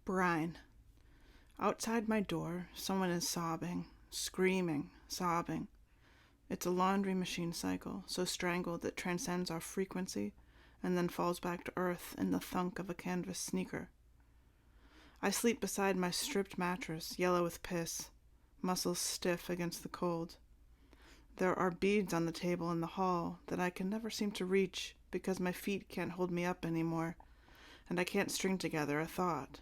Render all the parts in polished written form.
Brine. Outside my door, someone is sobbing, screaming, sobbing. It's a laundry machine cycle, so strangled it transcends our frequency and then falls back to earth in the thunk of a canvas sneaker. I sleep beside my stripped mattress, yellow with piss, muscles stiff against the cold. There are beads on the table in the hall that I can never seem to reach because my feet can't hold me up anymore, and I can't string together a thought.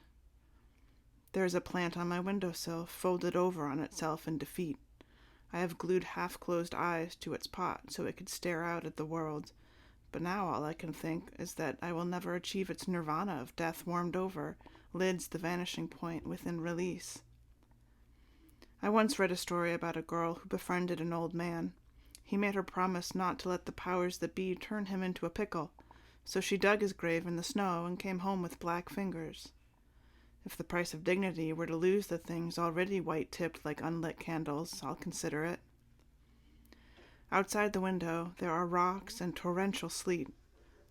There is a plant on my windowsill, folded over on itself in defeat. I have glued half-closed eyes to its pot so it could stare out at the world, but now all I can think is that I will never achieve its nirvana of death warmed over, lids the vanishing point within release. I once read a story about a girl who befriended an old man. He made her promise not to let the powers that be turn him into a pickle, so she dug his grave in the snow and came home with black fingers. If the price of dignity were to lose the things already white-tipped like unlit candles, I'll consider it. Outside the window, there are rocks and torrential sleet.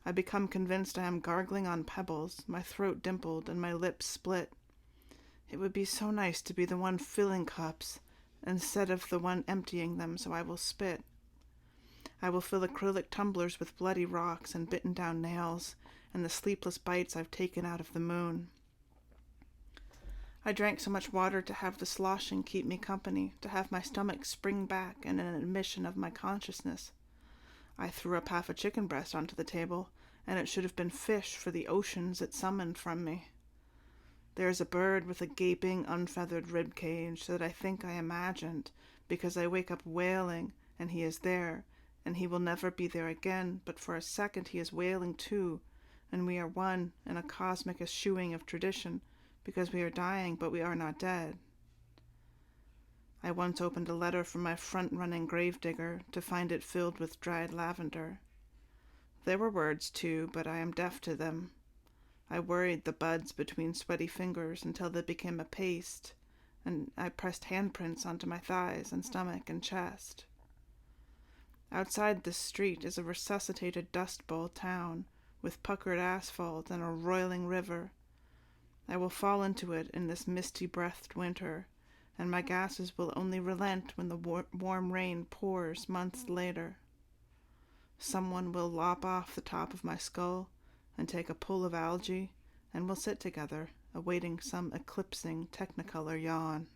I become convinced I am gargling on pebbles, my throat dimpled and my lips split. It would be so nice to be the one filling cups instead of the one emptying them, so I will spit. I will fill acrylic tumblers with bloody rocks and bitten down nails and the sleepless bites I've taken out of the moon. I drank so much water to have the sloshing keep me company, to have my stomach spring back in an admission of my consciousness. I threw up half a chicken breast onto the table, and it should have been fish for the oceans it summoned from me. There is a bird with a gaping, unfeathered rib cage that I think I imagined, because I wake up wailing, and he is there, and he will never be there again, but for a second he is wailing too, and we are one in a cosmic eschewing of tradition, because we are dying, but we are not dead. I once opened a letter from my front-running gravedigger to find it filled with dried lavender. There were words, too, but I am deaf to them. I worried the buds between sweaty fingers until they became a paste, and I pressed handprints onto my thighs and stomach and chest. Outside this street is a resuscitated Dust Bowl town, with puckered asphalt and a roiling river. I will fall into it in this misty-breathed winter, and my gases will only relent when the warm rain pours months later. Someone will lop off the top of my skull and take a pull of algae, and we'll sit together, awaiting some eclipsing technicolor yawn.